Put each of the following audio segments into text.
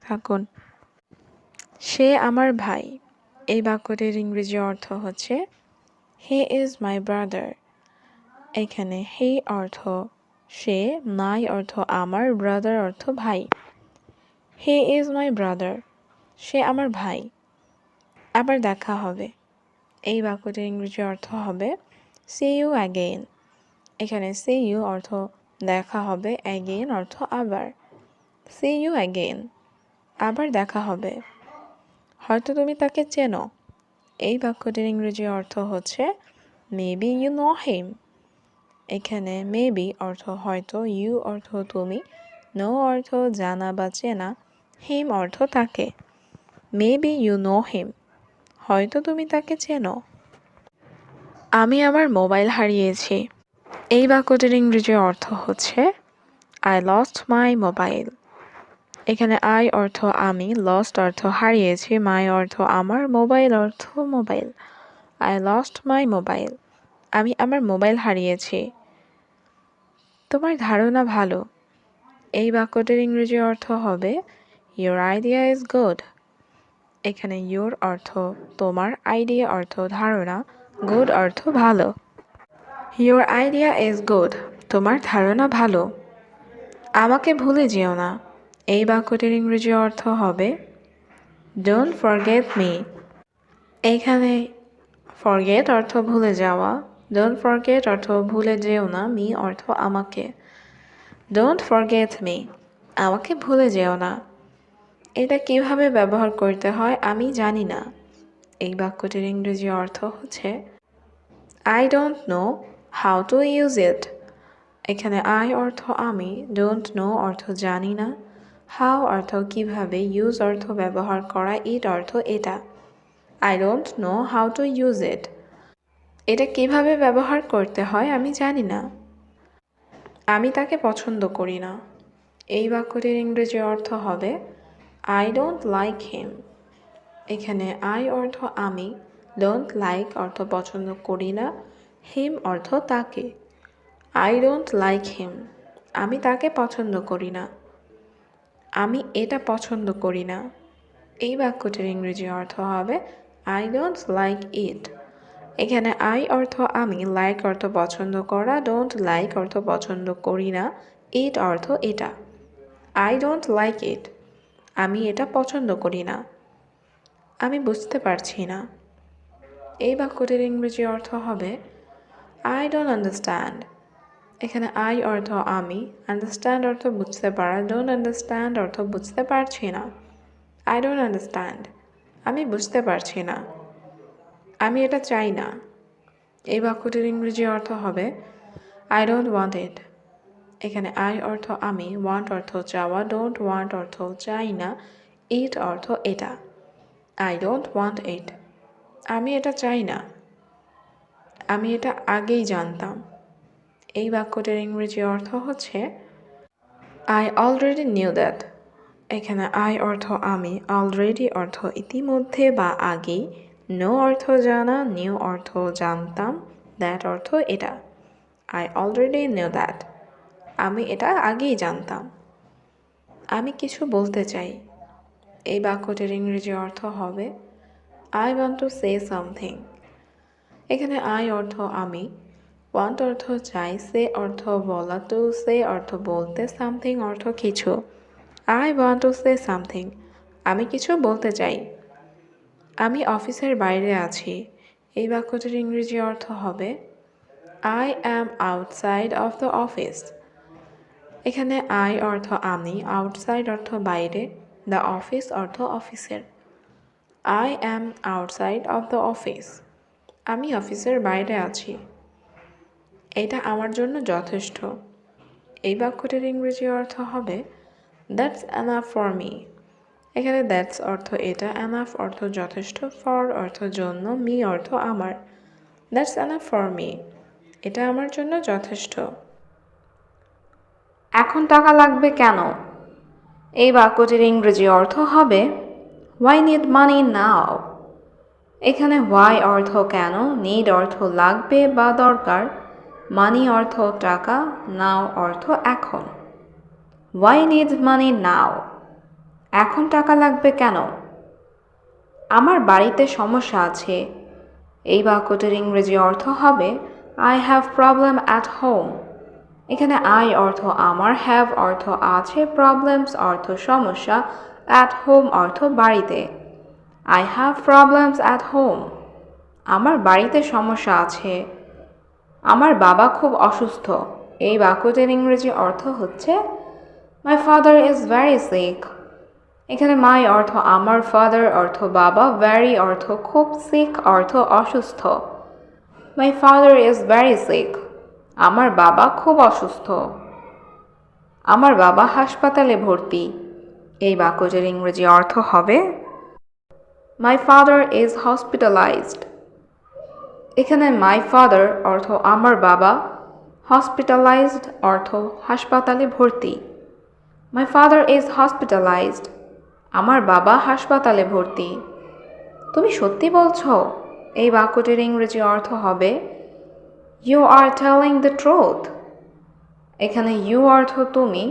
থাকুন। সে আমার ভাই। এই বাক্যটির ইংরেজি অর্থ হচ্ছে হি ইজ মাই ব্রাদার। এখানে হি অর্থ সে, মাই অর্থ আমার, ব্রাদার অর্থ ভাই। হি ইজ মাই ব্রাদার, সে আমার ভাই। আবার দেখা হবে। এই বাক্যটির ইংরেজি অর্থ হবে সি ইউ অ্যাগেইন। এখানে সি ইউ অর্থ দেখা হবে, অ্যাগেইন অর্থ আবার। সি ইউ অ্যাগেইন, আবার দেখা হবে। হয়তো তুমি তাকে চেনো। এই বাক্যটির ইংরেজি অর্থ হচ্ছে মেবি ইউ নো হিম। এখানে মেবি অর্থ হয়তো, ইউ অর্থ তুমি, নো অর্থ জানা বা চেনা, হিম অর্থ তাকে। মেবি ইউ নো হিম, হয়তো তুমি তাকে চেনো। আমি আমার মোবাইল হারিয়েছি। এই বাক্যটির ইংরেজি অর্থ হচ্ছে আই লস্ট মাই মোবাইল। এখানে আই অর্থ আমি, লস্ট অর্থ হারিয়েছি, মাই অর্থ আমার, মোবাইল অর্থ mobile. I lost my mobile, আমি আমার মোবাইল হারিয়েছি। তোমার ধারণা ভালো। এই বাক্যটির ইংরেজি অর্থ হবে ইউর আইডিয়া ইজ গুড। এখানে ইউর অর্থ তোমার, আইডিয়া অর্থ ধারণা, গুড অর্থ ভালো। ইউর আইডিয়া ইজ গুড, তোমার ধারণা ভালো। আমাকে ভুলে যেও না। এই বাক্যটির ইংরেজি অর্থ হবে ডোন্ট ফরগেট মি। এইখানে ফরগেট অর্থ ভুলে যাওয়া, ডোন্ট ফরগেট অর্থ ভুলে যেও না, মি অর্থ আমাকে। ডোন্ট ফরগেট মি, আমাকে ভুলে যেও না। এটা কিভাবে ব্যবহার করতে হয় আমি জানি না। এই বাক্যটির ইংরেজি অর্থ হচ্ছে I don't know how to use it. এখানে আই অর্থ আমি, ডোন্ট নো অর্থ জানি না, হাউ অর্থ কিভাবে, ইউজ অর্থ ব্যবহার করা, ইট অর্থ এটা। I don't know how to use it, এটা কিভাবে ব্যবহার করতে হয় আমি জানি না। আমি তাকে পছন্দ করি না। এই বাক্যটির ইংরেজি অর্থ হবে আই ডোন্ট লাইক হিম। এখানে আই অর্থ আমি, ডোন্ট লাইক অর্থ পছন্দ করি না, হিম অর্থ তাকে। আই ডোন্ট লাইক হিম, আমি তাকে পছন্দ করি না। আমি এটা পছন্দ করি না। এই বাক্যটির ইংরেজি অর্থ হবে আই ডোন্ট লাইক ইট। এখানে আই অর্থ আমি, লাইক অর্থ পছন্দ করা, ডোন্ট লাইক অর্থ পছন্দ করি না, ইট অর্থ এটা। আই ডোন্ট লাইক ইট, আমি এটা পছন্দ করি না। আমি বুঝতে পারছি না। এই বাক্যটির ইংরেজি অর্থ হবে আই ডোন্ট আন্ডারস্ট্যান্ড। এখানে আই অর্থ আমি, আন্ডারস্ট্যান্ড অর্থ বুঝতে পারা, ডোন্ট আন্ডারস্ট্যান্ড অর্থ বুঝতে পারছি না। আই ডোন্ট আন্ডারস্ট্যান্ড, আমি বুঝতে পারছি না। আমি এটা চাই না। এই বাক্যটির ইংরেজি অর্থ হবে আই ডোন্ট ওয়ান্ট ইট। এখানে আই অর্থ আমি, ওয়ান্ট অর্থ চাওয়া, ডোন্ট ওয়ান্ট অর্থ চাই না, ইট অর্থ এটা। আই ডোন্ট ওয়ান্ট ইট, আমি এটা চাই না। আমি এটা আগেই জানতাম। এই বাক্যটির ইংরেজি অর্থ হচ্ছে আই অলরেডি নিউ দ্যাট। এখানে আই অর্থ আমি, অলরেডি অর্থ ইতিমধ্যে বা আগেই, নো অর্থ জানা, নিউ অর্থ জানতাম, দ্যাট অর্থ এটা। আই অলরেডি নিউ দ্যাট, আমি এটা আগেই জানতাম। আমি কিছু বলতে চাই। এই বাক্যটির ইংরেজি অর্থ হবে I want to say something. এখানে আই অর্থ আমি, ওয়ান্ট অর্থ চাই, সে অর্থ বলা, টু সে অর্থ বলতে, সামথিং অর্থ কিছু। I want to say something, আমি কিছু বলতে চাই। আমি অফিসের বাইরে আছি। এই বাক্যটির ইংরেজি অর্থ হবে I am outside of the office. এখানে আই অর্থ আমি, আউটসাইড অর্থ বাইরে, দ্য অফিস অর্থ অফিসের। I am outside of the office, আমি অফিসের বাইরে আছি। এটা আমার জন্য যথেষ্ট। এই বাক্যটির ইংরেজি অর্থ হবে দ্যাটস এনাফ ফর মি। এখানে দ্যাটস অর্থ এটা, এনাফ অর্থ যথেষ্ট, ফর অর্থ জন্য, মি অর্থ আমার। দ্যাটস এনাফ ফর মি, এটা আমার জন্য যথেষ্ট। এখন টাকা লাগবে কেন? এই বাক্যটির ইংরেজি অর্থ হবে হোয়াই নিড মানি নাও। এখানে হোয়াই অর্থ কেন, নিড অর্থ লাগবে বা দরকার, মানি অর্থ টাকা, নাও অর্থ এখন। হোয়াই নিড মানি নাও, এখন টাকা লাগবে কেন? আমার বাড়িতে সমস্যা আছে। এই বাক্যটির ইংরেজি অর্থ হবে I have problem at home. এখানে I অর্থ আমার, have অর্থ আছে, problems অর্থ সমস্যা, at home অর্থ বাড়িতে। I have problems at home. আমার বাড়িতে সমস্যা আছে। আমার বাবা খুব অসুস্থ। এই বাক্যটির ইংরেজি অর্থ হচ্ছে My father is very sick. এখানে my অর্থ আমার, father অর্থ বাবা, very অর্থ খুব, sick অর্থ অসুস্থ। My father is very sick. আমার বাবা খুব অসুস্থ। আমার বাবা হাসপাতালে ভর্তি। এই বাক্যটির ইংরেজি অর্থ হবে My father is hospitalized. এখানে my father অর্থ আমার বাবা, hospitalized অর্থ হাসপাতালে ভর্তি। My father is hospitalized. আমার বাবা হাসপাতালে ভর্তি। তুমি সত্যি বলছো? এই বাক্যটির ইংরেজি অর্থ হবে You are telling the truth. এখানে you অর্থ তুমি,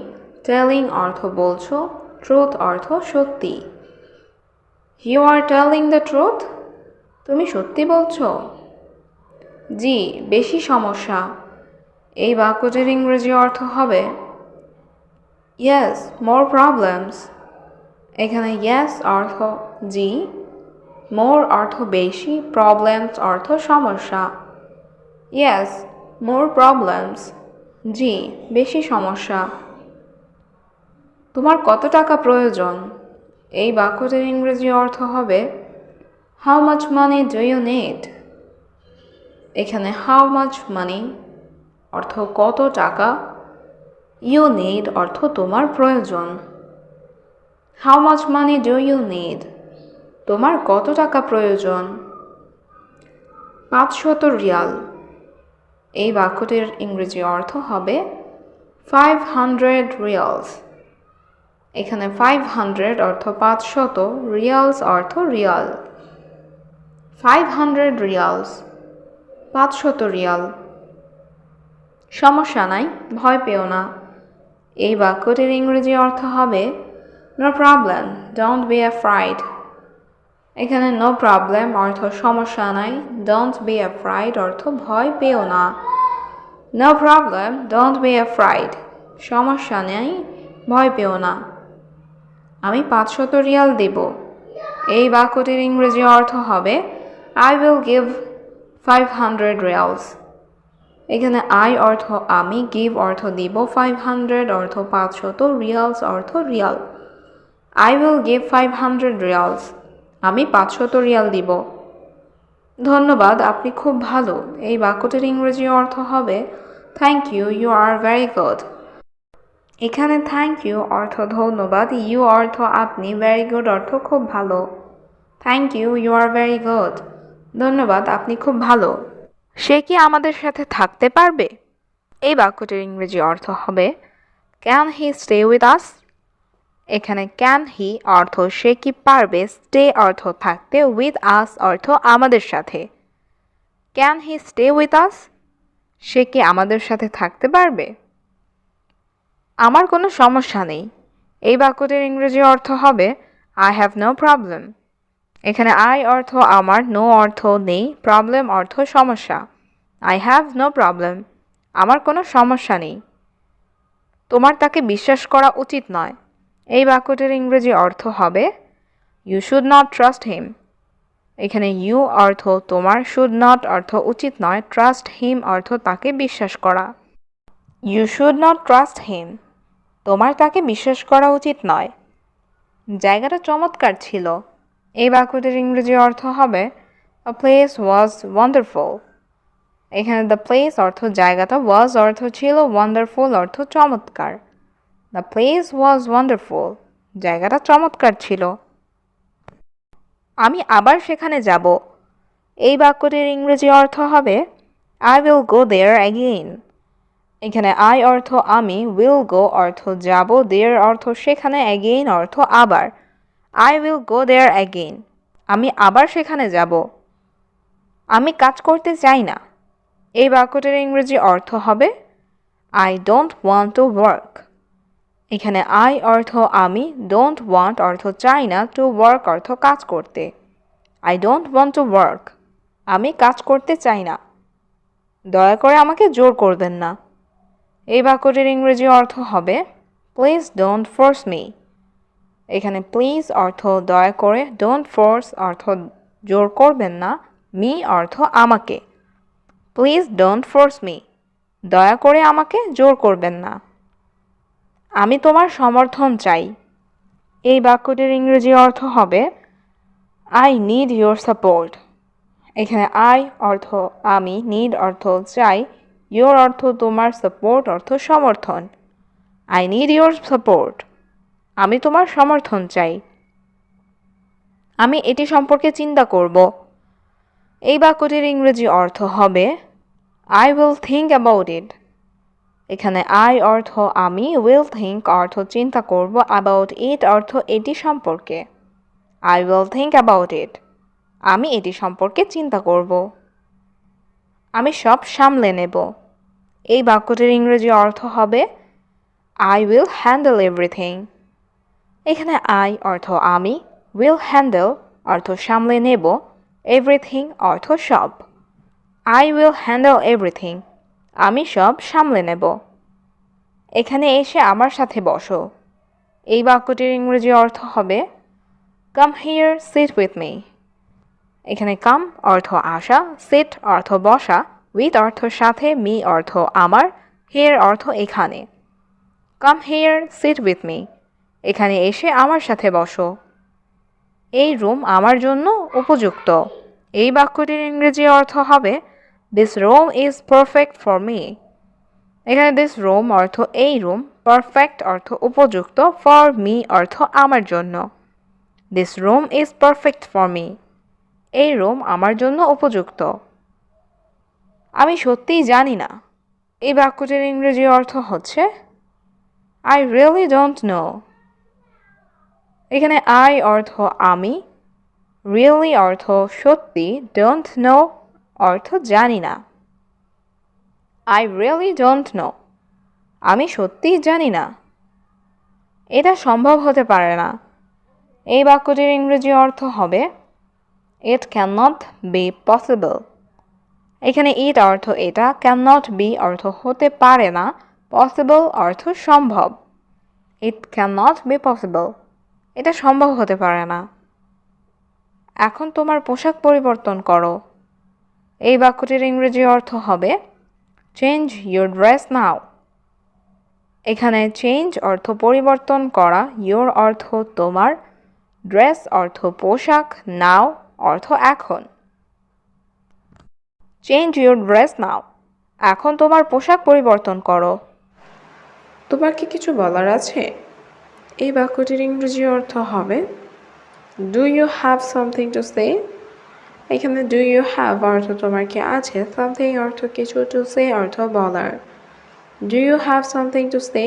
telling অর্থ বলছো, truth অর্থ সত্যি। You are telling the truth? তুমি সত্যি বলছো? জি, বেশি সমস্যা। এই বাক্যটির ইংরেজি অর্থ হবে Yes, more problems. এখানে yes অর্থ জি, more অর্থ বেশি, problems অর্থ সমস্যা। Yes, more problems. জি, বেশি সমস্যা। তোমার কত টাকা প্রয়োজন? এই বাক্যটির ইংরেজি অর্থ হবে How much money do you need? এখানে how much money অর্থ কত টাকা, you need অর্থ তোমার প্রয়োজন। How much money do you need? তোমার কত টাকা প্রয়োজন? 500 রিয়াল। এই বাক্যটির ইংরেজি অর্থ হবে 500 রিয়ালস। এখানে 500 অর্থ 500, রিয়ালস অর্থ রিয়াল। 500 reels, 500 Real. সমস্যা নাই, ভয় পেও না। এই বাক্যটির ইংরেজি অর্থ হবে No problem, don't be afraid. এখানে no problem অর্থ সমস্যা নাই, don't be afraid অর্থ ভয় পেও না। No problem, don't be afraid. সমস্যা নেই, ভয় পেও না। আমি 500 রিয়াল দেব। এই বাক্যটির ইংরেজি অর্থ হবে I will give 500 reals. এখানে I অর্থ আমি, give অর্থ দিব, 500 অর্থ 500, রিয়ালস অর্থ Real. I will give 500 reals. আমি 500 রিয়াল দিব। ধন্যবাদ, আপনি খুব ভালো। এই বাক্যটির ইংরেজি অর্থ হবে Thank you, you are very good. এখানে থ্যাংক ইউ অর্থ ধন্যবাদ, ইউ অর্থ আপনি, ভেরি গুড অর্থ খুব ভালো। Thank you, you are very good. ধন্যবাদ, আপনি খুব ভালো। সে কি আমাদের সাথে থাকতে পারবে? এই বাক্যটির ইংরেজি অর্থ হবে ক্যান হি স্টে উইথ আস? এখানে ক্যান হি অর্থ সে কি পারবে, স্টে অর্থ থাকতে, উইথ আস অর্থ আমাদের সাথে। Can he stay with us? সে কি আমাদের সাথে থাকতে পারবে? আমার কোনো সমস্যা নেই। এই বাক্যটির ইংরেজি অর্থ হবে I have no problem. এখানে I অর্থ আমার, no অর্থ নেই, problem অর্থ সমস্যা। I have no problem. আমার কোনো সমস্যা নেই। তোমার তাকে বিশ্বাস করা উচিত নয়। এই বাক্যটির ইংরেজি অর্থ হবে You should not trust him. এখানে you অর্থ তোমার, should not অর্থ উচিত নয়, trust him অর্থ তাকে বিশ্বাস করা। You should not trust him. তোমার তাকে বিশ্বাস করা উচিত নয়। জায়গাটা চমৎকার ছিল। এই বাক্যটির ইংরেজি অর্থ হবে A place was wonderful. এখানে the place অর্থ জায়গাটা, was অর্থ ছিল, wonderful অর্থ চমৎকার। The place was wonderful. জায়গাটা চমৎকার ছিল। আমি আবার সেখানে যাব। এই বাক্যটির ইংরেজি অর্থ হবে I will go there again. এখানে I অর্থ আমি, will go অর্থ যাব, there অর্থ সেখানে, again অর্থ আবার। I will go there again. আমি আবার সেখানে যাব। আমি কাজ করতে চাই না। এই বাক্যটির ইংরেজি অর্থ হবে I don't want to work. এখানে আই অর্থ আমি, ডোন্ট ওয়ান্ট অর্থ চাই না, টু ওয়ার্ক অর্থ কাজ করতে। I don't want to work, আমি কাজ করতে চাই না। দয়া করে আমাকে জোর করবেন না। এই বাক্যটির ইংরেজি অর্থ হবে প্লিজ ডোন্ট ফোর্স মি। এখানে প্লিজ অর্থ দয়া করে, ডোন্ট ফোর্স অর্থ জোর করবেন না, মি অর্থ আমাকে। প্লিজ ডোন্ট ফোর্স মি, দয়া করে আমাকে জোর করবেন না। আমি তোমার সমর্থন চাই। এই বাক্যটির ইংরেজি অর্থ হবে আই নিড ইয়োর সাপোর্ট। এখানে আই অর্থ আমি, নিড অর্থ চাই, ইয়োর অর্থ তোমার, সাপোর্ট অর্থ সমর্থন। আই নিড ইয়োর সাপোর্ট, আমি তোমার সমর্থন চাই। আমি এটি সম্পর্কে চিন্তা করব। এই বাক্যটির ইংরেজি অর্থ হবে I will think about it. এখানে আই অর্থ আমি, উইল থিঙ্ক অর্থ চিন্তা করব, অ্যাবাউট ইট অর্থ এটি সম্পর্কে। I will think about it, আমি এটি সম্পর্কে চিন্তা করব। আমি সব সামলে নেব। এই বাক্যটির ইংরেজি অর্থ হবে আই উইল হ্যান্ডেল এভরিথিং। এখানে আই অর্থ আমি, উইল হ্যান্ডেল অর্থ সামলে নেব, এভরিথিং অর্থ সব। আই উইল হ্যান্ডেল এভরিথিং, আমি সব সামলে নেব। এখানে এসে আমার সাথে বসো। এই বাক্যটির ইংরেজি অর্থ হবে come here sit with me. এখানে কাম অর্থ আসা, সিট অর্থ বসা, উইথ অর্থ সাথে, মি অর্থ আমার, হিয়ার অর্থ এখানে। Come here sit with me, এখানে এসে আমার সাথে বসো। এই রুম আমার জন্য উপযুক্ত। এই বাক্যটির ইংরেজি অর্থ হবে this room is perfect for me. এখানে দিস রুম অর্থ এই রুম, পারফেক্ট অর্থ উপযুক্ত, ফর মি অর্থ আমার জন্য। This room is perfect for me, এই রুম আমার জন্য উপযুক্ত। আমি সত্যিই জানি না। এই বাক্যটির ইংরেজি অর্থ হচ্ছে আই রিয়েলি ডোন্ট নো। এখানে আই অর্থ আমি, রিয়েলি অর্থ সত্যি, ডোন্ট নো অর্থ জানি না। আই রিয়েলি ডোন্ট নো, আমি সত্যিই জানি না। এটা সম্ভব হতে পারে না। এই বাক্যটির ইংরেজি অর্থ হবে it can not be possible. এখানে ইট অর্থ এটা, ক্যান নট বি অর্থ হতে পারে না, পসিবল অর্থ সম্ভব। It can not be possible, এটা সম্ভব হতে পারে না। এখন তোমার পোশাক পরিবর্তন করো। এই বাক্যটির ইংরেজি অর্থ হবে চেঞ্জ ইয়োর ড্রেস নাও। এখানে চেঞ্জ অর্থ পরিবর্তন করা, ইয়োর অর্থ তোমার, ড্রেস অর্থ পোশাক, নাও অর্থ এখন। চেঞ্জ ইয়োর ড্রেস নাও, এখন তোমার পোশাক পরিবর্তন করো। তোমার কি কিছু বলার আছে? এই বাক্যটির ইংরেজি অর্থ হবে do you have something to say. এখানে ডু ইউ হ্যাভ অর্থ তোমার কি আছে, সামথিং অর্থ কিছু, টু সে অর্থ বলার। Do you have something to say,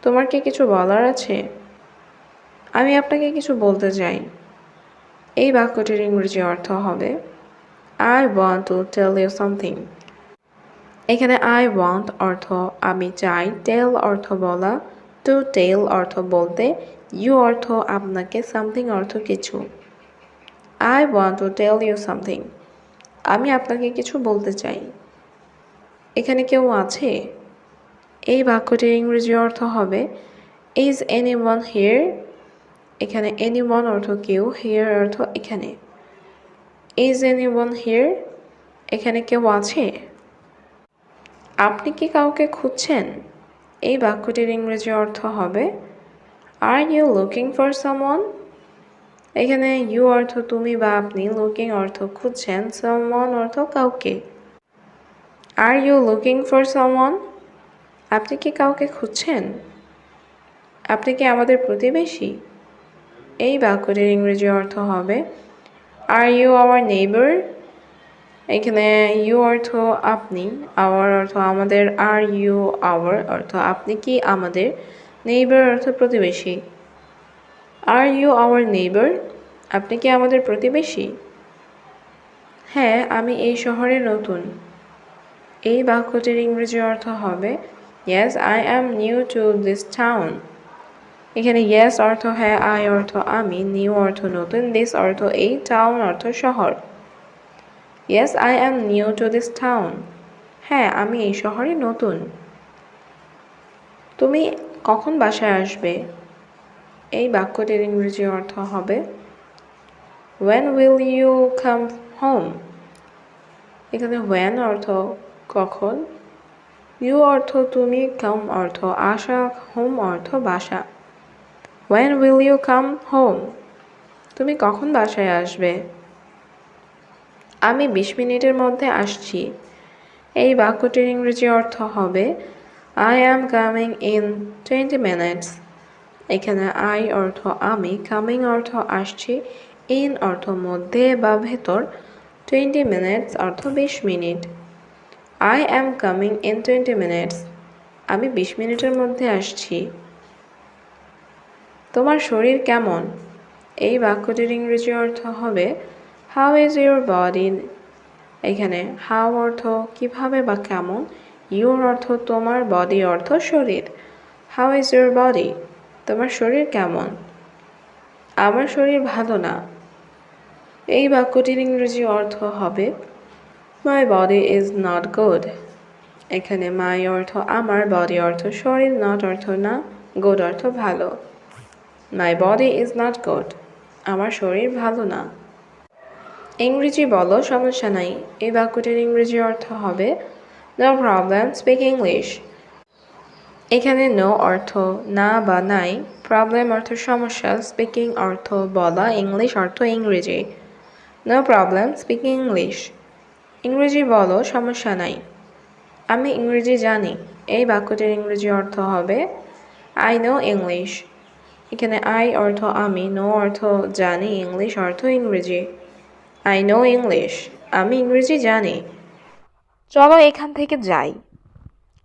তোমার কি কিছু বলার আছে? আমি আপনাকে কিছু বলতে চাই। এই বাক্যটির ইংরেজি অর্থ হবে I want to tell you something. এখানে আই ওয়ান্ট অর্থ আমি চাই, টেল অর্থ বলা, টু টেল অর্থ বলতে, ইউ অর্থ আপনাকে, সামথিং অর্থ কিছু। I want to tell you something, আমি আপনাকে কিছু বলতে চাই। এখানে কেউ আছে? এই বাক্যটির ইংরেজি অর্থ হবে ইজ এনিওয়ান হিয়ার। এখানে এনিওয়ান অর্থ কেউ, হিয়ার অর্থ এখানে। ইজ এনিওয়ান হিয়ার, এখানে কেউ আছে? আপনি কি কাউকে খুঁজছেন? এই বাক্যটির ইংরেজি অর্থ হবে are you looking for someone. এখানে ইউ অর্থ তুমি বা আপনি, লুকিং অর্থ খুঁজছেন, সামওয়ান অর্থ কাউকে। Are you looking for someone, আপনি কি কাউকে খুঁজছেন? আপনি কি আমাদের প্রতিবেশী? এই বাক্যটির ইংরেজি অর্থ হবে আর ইউ আওয়ার নেইবার। এখানে ইউ অর্থ আপনি, আওয়ার অর্থ আমাদের, আর ইউ আওয়ার অর্থ আপনি কি আমাদের, নেইবার অর্থ প্রতিবেশী। আর ইউ আওয়ার নেইবার, আপনি কি আমাদের প্রতিবেশী? হ্যাঁ, আমি এই শহরে নতুন। এই বাক্যটির ইংরেজি অর্থ হবে Yes, I am new to this town. এখানে yes অর্থ হ্যাঁ, I অর্থ আমি, new অর্থ নতুন, this অর্থ এই, town অর্থ শহর। Yes, I am new to this town. হ্যাঁ, আমি এই শহরে নতুন। তুমি কখন বাসায় আসবে? এই বাক্যটির ইংরেজি অর্থ হবে When will you come home? এখানে when অর্থ কখন, you অর্থ তুমি, come অর্থ আসা, home অর্থ বাসা। When will you come home? তুমি কখন বাসায় আসবে? আমি 20 মিনিটের মধ্যে আসছি। এই বাক্যটির ইংরেজি অর্থ হবে I am coming in 20 minutes. এখানে I অর্থ আমি, coming অর্থ আসছি, in অর্থ মধ্যে বা ভেতর, 20 minutes অর্থ 20 minute. I am coming in 20 minutes. আমি 20 মিনিটের মধ্যে আসছি। তোমার শরীর কেমন? এই বাক্যটির ইংরেজি অর্থ হবে How is your body? এখানে how অর্থ কিভাবে বা কেমন, your অর্থ তোমার, body অর্থ শরীর। How is your body? তোমার শরীর কেমন? আমার শরীর ভালো না। এই বাক্যটির ইংরেজি অর্থ হবে My body is not good. এখানে my অর্থ আমার, body অর্থ শরীর, not অর্থ না, good অর্থ ভালো। My body is not good. আমার শরীর ভালো না। ইংরেজি বলো, সমস্যা নাই। এই বাক্যটির ইংরেজি অর্থ হবে No problem, speak English. এখানে no অর্থ না বা নাই, প্রবলেম অর্থ সমস্যা, স্পিকিং অর্থ বলা, ইংলিশ অর্থ ইংরেজি। No problem, speak English. ইংরেজি বলো, সমস্যা নাই। আমি ইংরেজি জানি। এই বাক্যটির ইংরেজি অর্থ হবে I know English. এখানে I অর্থ আমি, know অর্থ জানি, ইংলিশ অর্থ ইংরেজি। I know English. আমি ইংরেজি জানি। চলো এখান থেকে যাই।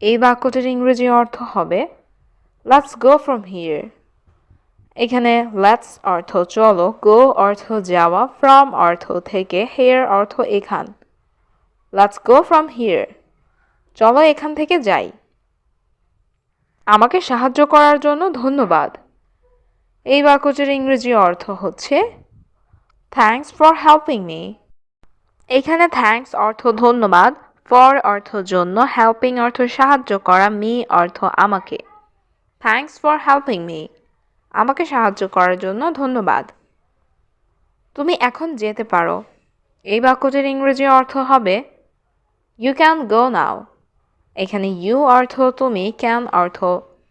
এই বাক্যটির ইংরেজি অর্থ হবে Let's go from here. এখানে let's অর্থ চলো, go অর্থ যাওয়া, from অর্থ থেকে, here অর্থ এখান। Let's go from here. চলো এখান থেকে যাই। আমাকে সাহায্য করার জন্য ধন্যবাদ। এই বাক্যটির ইংরেজি অর্থ হচ্ছে Thanks for helping me. এখানে thanks অর্থ ধন্যবাদ, for অর্থ জন্য, helping অর্থ সাহায্য করা, me অর্থ আমাকে। Thanks for helping me. আমাকে সাহায্য করার জন্য ধন্যবাদ। তুমি এখন যেতে পারো। এই বাক্যটির ইংরেজি অর্থ হবে You can go now. এখানে you অর্থ তুমি, can অর্থ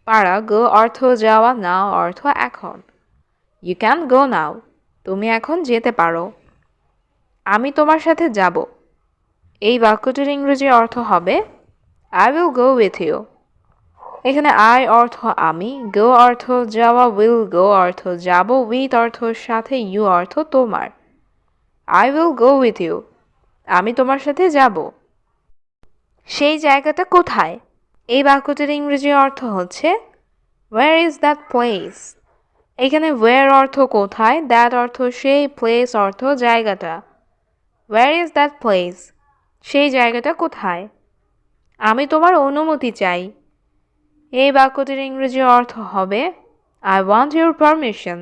পারা, go অর্থ যাওয়া, now অর্থ এখন। You can go now. তুমি এখন যেতে পারো। আমি তোমার সাথে যাব। এই বাক্যটির ইংরেজি অর্থ হবে I will go with you. এখানে I অর্থ আমি, go অর্থ যাওয়া, will go অর্থ যাব, with অর্থ সাথে, you অর্থ তোমার। I will go with you. আমি তোমার সাথে যাব। সেই জায়গাটা কোথায়? এই বাক্যটির ইংরেজি অর্থ হচ্ছে Where is that place? এখানে where অর্থ কোথায়, that অর্থ সেই, place অর্থ জায়গাটা। Where is that place? সেই জায়গাটা কোথায়? আমি তোমার অনুমতি চাই। এই বাক্যটির ইংরেজি অর্থ হবে I want your permission.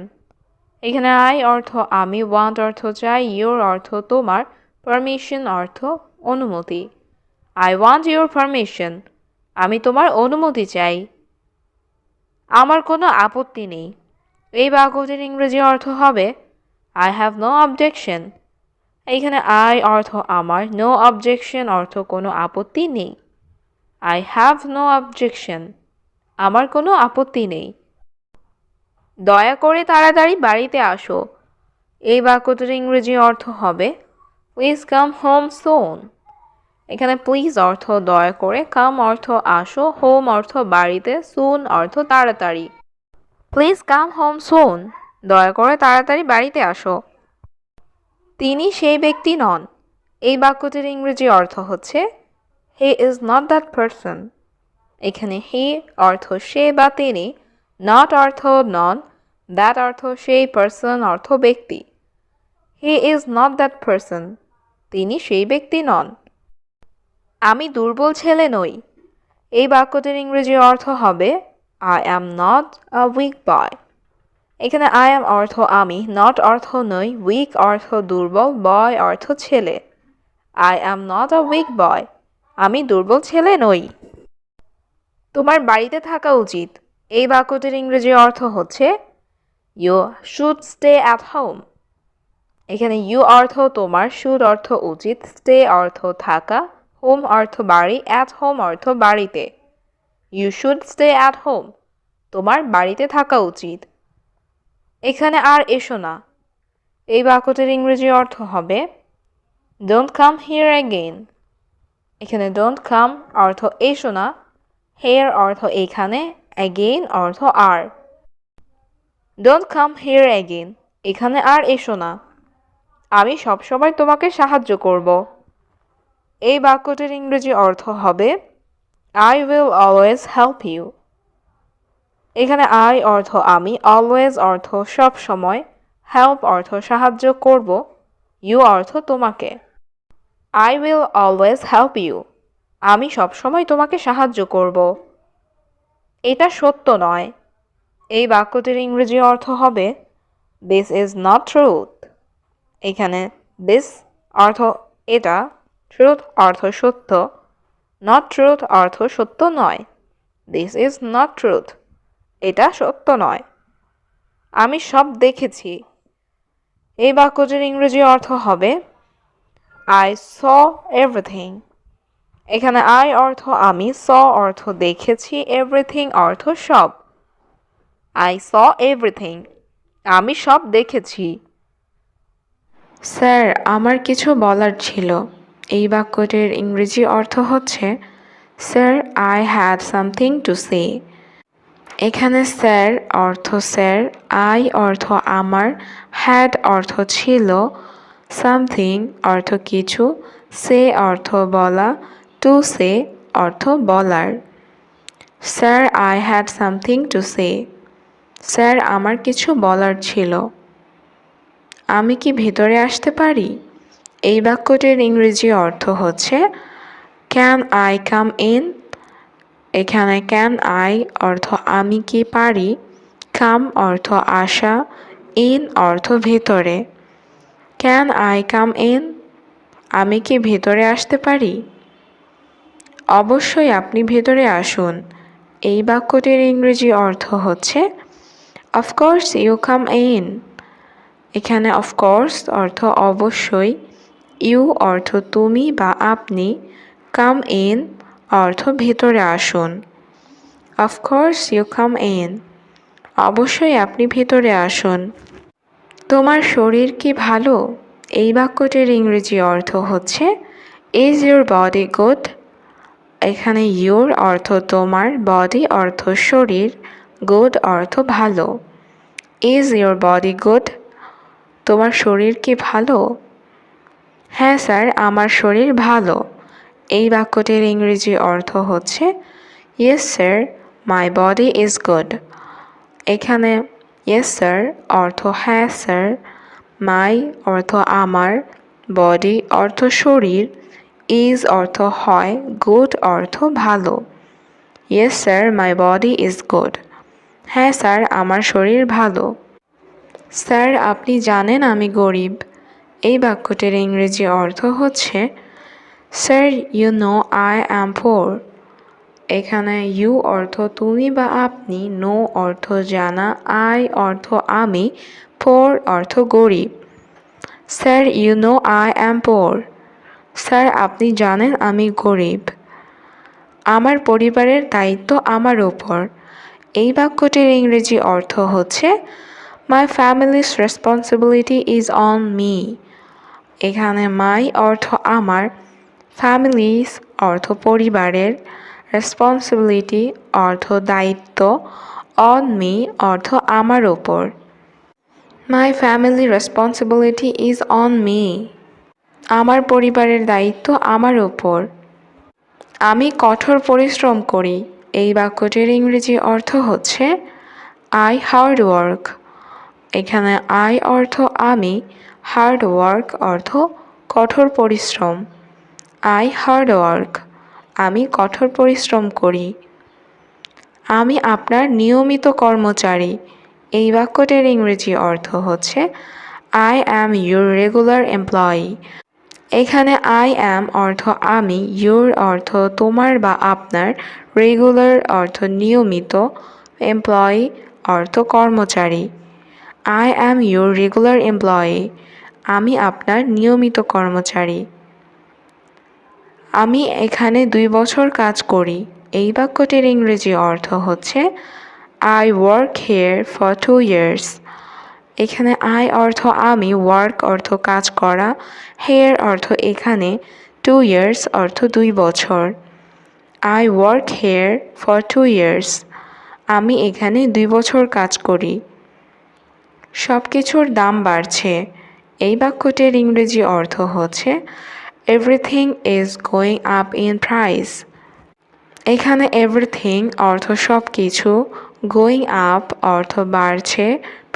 এখানে I অর্থ আমি, want অর্থ চাই, your অর্থ তোমার, permission অর্থ অনুমতি। I want your permission. আমি তোমার অনুমতি চাই। আমার কোনো আপত্তি নেই। এই বাক্যটির ইংরেজি অর্থ হবে I have no objection. এখানে I অর্থ আমার, no objection অর্থ কোনো আপত্তি নেই। I have no objection. আমার কোনো আপত্তি নেই। দয়া করে তাড়াতাড়ি বাড়িতে আসো। এই বাক্যটির ইংরেজি অর্থ হবে Please come home soon. এখানে প্লিজ অর্থ দয়া করে, কাম অর্থ আসো, হোম অর্থ বাড়িতে, সুন অর্থ তাড়াতাড়ি। প্লিজ কাম হোম সুন। দয়া করে তাড়াতাড়ি বাড়িতে আসো। তিনি সেই ব্যক্তি নন। এই বাক্যটির ইংরেজি অর্থ হচ্ছে he is not that person. এখানে হি অর্থ সে বা তিনি, নট অর্থ নন, দ্যাট অর্থ সেই, পারসন অর্থ ব্যক্তি। He is not that person. তিনি সেই ব্যক্তি নন। আমি দুর্বল ছেলে নই। এই বাক্যটির ইংরেজি অর্থ হবে I am not a weak boy. এখানে I am অর্থ আমি, not অর্থ নই, weak অর্থ দুর্বল, boy অর্থ ছেলে। I am not a weak boy. আমি দুর্বল ছেলে নই। তোমার বাড়িতে থাকা উচিত। এই বাক্যটির ইংরেজি অর্থ হচ্ছে You should stay at home. এখানে you অর্থ তোমার, should অর্থ উচিত, stay অর্থ থাকা, home অর্থ বাড়ি, at home অর্থ বাড়িতে। You should stay at home. তোমার বাড়িতে থাকা উচিত। এখানে আর এসো না। এই বাক্যটির ইংরেজি অর্থ হবে Don't come here again. এখানে don't come অর্থ এসো না, here অর্থ এখানে, again অর্থ আর। Don't come here again. এখানে আর এসো না। আমি সবসময় তোমাকে সাহায্য করব। এই বাক্যটির ইংরেজি অর্থ হবে I will always help you. এখানে I অর্থ আমি, always অর্থ সব সময়, help অর্থ সাহায্য করব, you অর্থ তোমাকে। I will always help you. আমি সবসময় তোমাকে সাহায্য করব। এটা সত্য নয়। এই বাক্যটির ইংরেজি অর্থ হবে This is not truth. এখানে this অর্থ এটা, truth অর্থ সত্য, not truth অর্থ সত্য নয়। This is not truth. এটা সত্য নয়। আমি সব দেখেছি। এই বাক্যটির ইংরেজি অর্থ হবে I saw everything. এখানে I অর্থ আমি, saw অর্থ দেখেছি, everything অর্থ সব। I saw everything. আমি সব দেখেছি। স্যার, আমার কিছু বলার ছিল। এই বাক্যটির ইংরেজি অর্থ হচ্ছে sir, I had something to say. এখানে স্যার অর্থ স্যার, I অর্থ আমার, had অর্থ ছিল, something অর্থ কিছু, say অর্থ বলা, to say অর্থ বলার। Sir, I had something to say. Sir, আমার কিছু বলার ছিল। আমি কি ভেতরে আসতে পারি? এই বাক্যটির ইংরেজি অর্থ হচ্ছে Can I come in? এখানে can I অর্থ আমি কি পারি, come অর্থ আসা, in অর্থ ভেতরে। Can I come in? আমি কি ভেতরে আসতে পারি? অবশ্যই আপনি ভেতরে আসুন। এই বাক্যটির ইংরেজি অর্থ হচ্ছে Of course you come in. এখানে of course অর্থ অবশ্যই, you অর্থ তুমি বা আপনি, come in অর্থ ভেতরে আসুন। Of course you come in. অবশ্যই আপনি ভেতরে আসুন। তোমার শরীর কি ভালো? এই বাক্যটির ইংরেজি অর্থ হচ্ছে Is your body good? এখানে your অর্থ তোমার, body অর্থ শরীর, good অর্থ ভালো। Is your body good? তোমার শরীর কি ভালো? হ্যাঁ স্যার, আমার শরীর ভালো। এই বাক্যটির ইংরেজি অর্থ হচ্ছে Yes sir, my body is good. এখানে Yes sir অর্থ হ্যাঁ স্যার, my অর্থ আমার, body অর্থ শরীর, is অর্থ হয়, good অর্থ ভালো। Yes sir, my body is good. হ্যাঁ স্যার, আমার শরীর ভালো। স্যার, আপনি জানেন আমি গরিব। এই বাক্যটির ইংরেজি অর্থ হচ্ছে sir, you know I am poor. এখানে you অর্থ তুমি বা আপনি, know অর্থ জানা, I অর্থ আমি, poor অর্থ গরিব। Sir, you know I am poor. Sir, আপনি জানেন আমি গরিব। আমার পরিবারের দায়িত্ব আমার ওপর। এই বাক্যটির ইংরেজি অর্থ হচ্ছে My family's responsibility is on me. এখানে my অর্থ আমার, families অর্থ পরিবারের, responsibility অর্থ দায়িত্ব, on me অর্থ আমার ওপর। My family responsibility is on me. আমার পরিবারের দায়িত্ব আমার ওপর। আমি কঠোর পরিশ্রম করি। এই বাক্যটির ইংরেজি অর্থ হচ্ছে I hard work. এখানে I অর্থ আমি, hard work অর্থ কঠোর পরিশ্রম। I hard work. আমি কঠোর পরিশ্রম করি। আমি আপনার নিয়মিত কর্মচারী। এই বাক্যটির ইংরেজি অর্থ হচ্ছে I am your regular employee. এখানে I am অর্থ আমি, your অর্থ তোমার বা আপনার, রেগুলার অর্থ নিয়মিত, এমপ্লয়ি অর্থ কর্মচারী। I am your regular employee. আমি আপনার নিয়মিত কর্মচারী। আমি এখানে 2 বছর কাজ করি। এই বাক্যটির ইংরেজি অর্থ হচ্ছে I work here for 2 years. এখানে I অর্থ আমি, work অর্থ কাজ করা, here অর্থ এখানে, 2 years অর্থ 2 বছর। I work here for 2 years. আমি এখানে 2 বছর কাজ করি। সব কিছুর দাম বাড়ছে। এই বাক্যটির ইংরেজি অর্থ হচ্ছে Everything is going up in price. এখানে everything অর্থ সব কিছু, going up অর্থ বাড়ছে,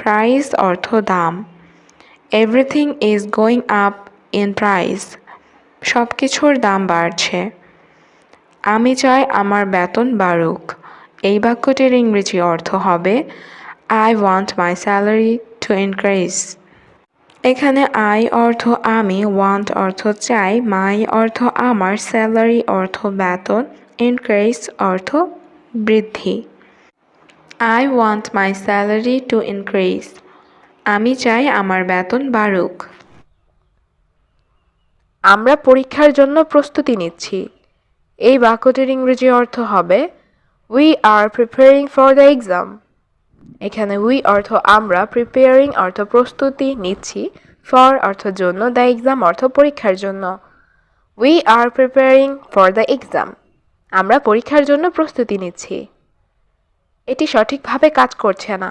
price অর্থ দাম। Everything is going up in price. সব কিছুর দাম বাড়ছে। আমি চাই আমার বেতন বাড়ুক। এই বাক্যটির ইংরেজি অর্থ হবে I want my salary to increase. এখানে I অর্থ আমি, want অর্থ চাই, my অর্থ আমার, salary অর্থ বেতন, increase অর্থ বৃদ্ধি। I want my salary to increase. আমি চাই আমার বেতন বাড়ুক। আমরা পরীক্ষার জন্য প্রস্তুতি নিচ্ছি। এই বাক্যটির ইংরেজি অর্থ হবে We are preparing for the exam. এখানে we অর্থ আমরা, preparing অর্থ প্রস্তুতি নিচ্ছি, for অর্থ জন্য, the exam অর্থ পরীক্ষার জন্য। We are preparing for the exam. আমরা পরীক্ষার জন্য প্রস্তুতি নিচ্ছি। এটি সঠিকভাবে কাজ করছে না।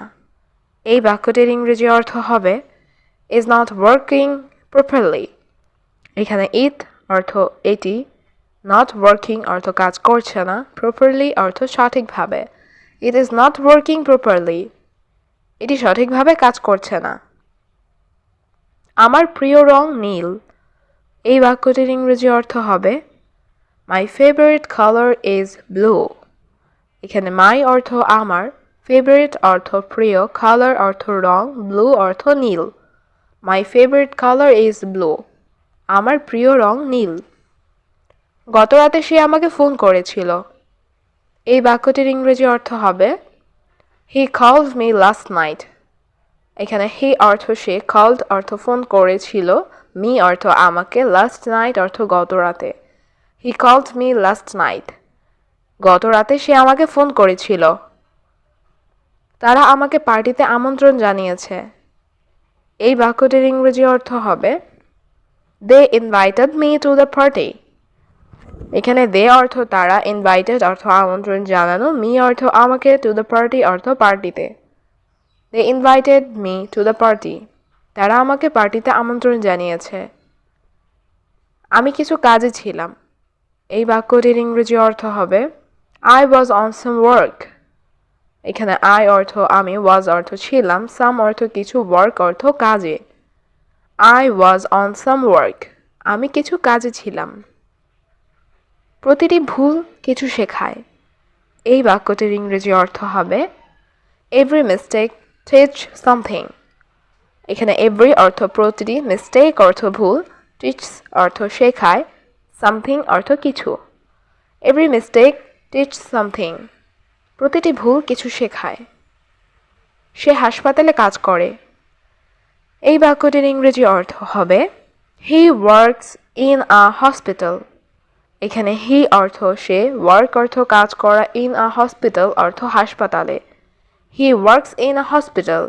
এই বাক্যটির ইংরেজি অর্থ হবে is not working properly. এখানে it অর্থ এটি, not working অর্থ কাজ করছে না, properly অর্থ সঠিকভাবে। It is not working properly. এটি সঠিকভাবে কাজ করছে না। আমার প্রিয় রং নীল। এই বাক্যটির ইংরেজি অর্থ হবে My favorite color is blue. এখানে my অর্থ আমার, favorite অর্থ প্রিয়, color অর্থ রং, blue অর্থ নীল। My favorite color is blue. আমার প্রিয় রং নীল। গতরাতে সে আমাকে ফোন করেছিল। এই বাক্যটির ইংরেজি অর্থ হবে He called me last night. এখানে he অর্থ সে, called অর্থ ফোন করেছিল, me অর্থ আমাকে, last night অর্থ গতরাতে। He called me last night. গতরাতে সে আমাকে ফোন করেছিল। তারা আমাকে পার্টিতে আমন্ত্রণ জানিয়েছে। এই বাক্যটির ইংরেজি অর্থ হবে They invited me to the party. এখানে they অর্থ তারা, invited অর্থ আমন্ত্রণ জানানো, me অর্থ আমাকে, to the party অর্থ পার্টিতে। They invited me to the party. তারা আমাকে পার্টিতে আমন্ত্রণ জানিয়েছে। আমি কিছু কাজে ছিলাম। এই বাক্যটির ইংরেজি অর্থ হবে I was on some work. এখানে I অর্থ আমি, was অর্থ ছিলাম, some অর্থ কিছু, work অর্থ কাজে। I was on some work. আমি কিছু কাজে ছিলাম। প্রতিটি ভুল কিছু শেখায়। এই বাক্যটির ইংরেজি অর্থ হবে Every mistake teach something. এখানে every অর্থ প্রতিটি, mistake অর্থ ভুল, teach অর্থ শেখায়, something অর্থ কিছু। Every mistake teach something. প্রতিটি ভুল কিছু শেখায়। সে হাসপাতালে কাজ করে। এই বাক্যটির ইংরেজি অর্থ হবে He works in a hospital. এখানে he অর্থ সে, work অর্থ কাজ করা, in a hospital অর্থ হাসপাতালে। He works in a hospital.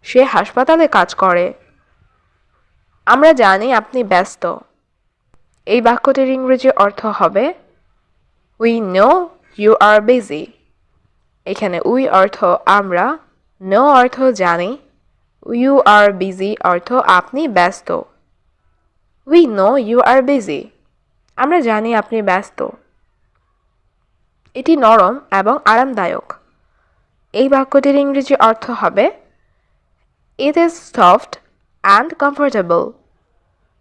সে হাসপাতালে কাজ করে। আমরা জানি আপনি ব্যস্ত। এই বাক্যটির ইংরেজি অর্থ হবে We know you are busy. এখানে we অর্থ আমরা, know অর্থ জানি, you are busy অর্থ আপনি ব্যস্ত। We know you are busy. আমরা জানি আপনি ব্যস্ত। এটি নরম এবং আরামদায়ক। এই বাক্যটির ইংরেজি অর্থ হবে It is soft and comfortable.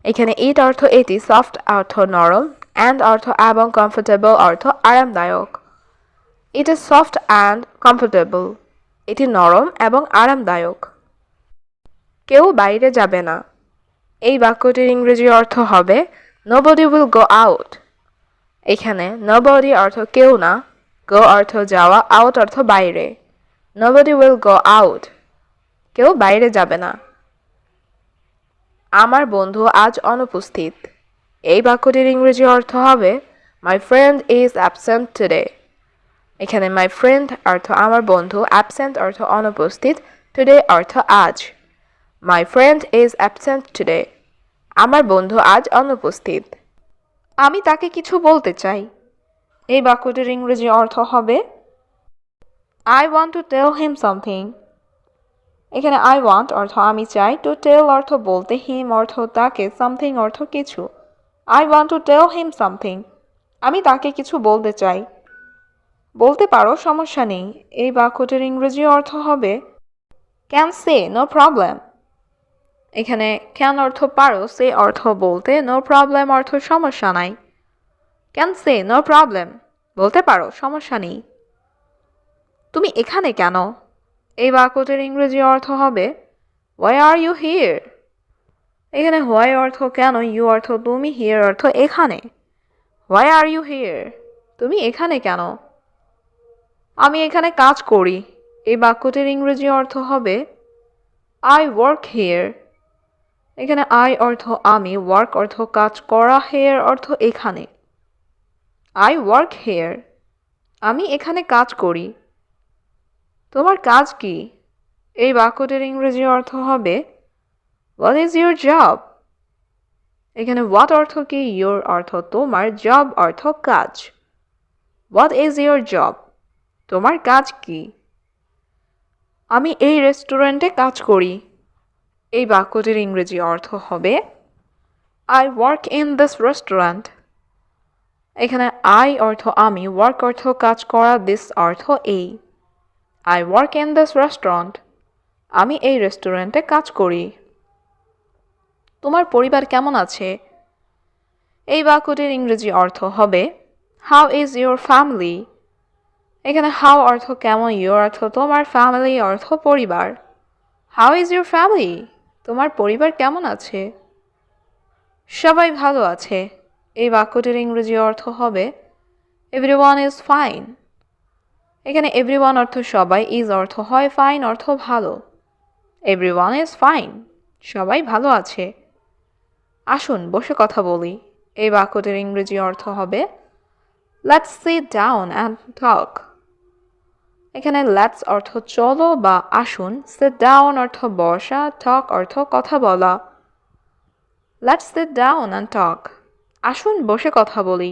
এখানে it অর্থ এটি, soft অর্থ নরম, and অর্থ এবং comfortable অর্থ আরামদায়ক। It is soft and comfortable. এটি নরম এবং আরামদায়ক। কেউ বাইরে যাবে না। এই বাক্যটির ইংরেজি অর্থ হবে nobody will go out. এখানে nobody অর্থ কেউ না, go অর্থ যাওয়া, out অর্থ বাইরে। Nobody will go out. কেউ বাইরে যাবে না। আমার বন্ধু আজ অনুপস্থিত। এই বাক্যটির ইংরেজি অর্থ হবে my friend is absent today. এখানে my friend অর্থ আমার বন্ধু, absent অর্থ অনুপস্থিত, today অর্থ আজ। My friend is absent today. আমার বন্ধু আজ অনুপস্থিত। আমি তাকে কিছু বলতে চাই। এই বাক্যটির ইংরেজি অর্থ হবে I want to tell him something. এখানে I want অর্থ আমি চাই, to tell অর্থ বলতে, him অর্থ তাকে, something অর্থ কিছু। I want to tell him something. আমি তাকে কিছু বলতে চাই। বলতে পারো, সমস্যা নেই। এই বাক্যটির ইংরেজি অর্থ হবে can say, no problem. এখানে can অর্থ পারো, say অর্থ বলতে, no problem অর্থ সমস্যা নাই। can say, no problem. বলতে পারো, সমস্যা নেই। তুমি এখানে কেন? এই বাক্যটির ইংরেজি অর্থ হবে why are you here? এখানে why অর্থ কেন, you অর্থ তুমি, here অর্থ এখানে। why are you here? তুমি এখানে কেন? আমি এখানে কাজ করি। এই বাক্যটির ইংরেজি অর্থ হবে I work here. এখানে I অর্থ আমি, work অর্থ কাজ করা, here অর্থ এখানে। I work here. আমি এখানে কাজ করি। তোমার কাজ কি? এই বাক্যটির ইংরেজি অর্থ হবে what is your job? এখানে what অর্থ কি, your অর্থ তোমার, job অর্থ কাজ। what is your job? তোমার কাজ কি? আমি এই রেস্টুরেন্টে কাজ করি। এই বাক্যটির ইংরেজি অর্থ হবে I work in this restaurant. এখানে I অর্থ আমি, work অর্থ কাজ করা, this অর্থ এই। I work in this restaurant. আমি এই রেস্টুরেন্টে কাজ করি। তোমার পরিবার কেমন আছে? এই বাক্যটির ইংরেজি অর্থ হবে How is your family? এখানে how অর্থ কেমন, your অর্থ তোমার, family অর্থ পরিবার। How is your family? তোমার পরিবার কেমন আছে? সবাই ভালো আছে। এই বাক্যটির ইংরেজি অর্থ হবে Everyone is fine. এখানে everyone অর্থ সবাই, is অর্থ হয়, fine অর্থ ভালো। Everyone is fine. সবাই ভালো আছে। আসুন বসে কথা বলি। এই বাক্যটির ইংরেজি অর্থ হবে Let's sit down and talk. এখানে let's অর্থ চলো বা আসুন, sit down অর্থ বসা, talk অর্থ কথা বলা। Let's sit down and talk. আসুন বসে কথা বলি।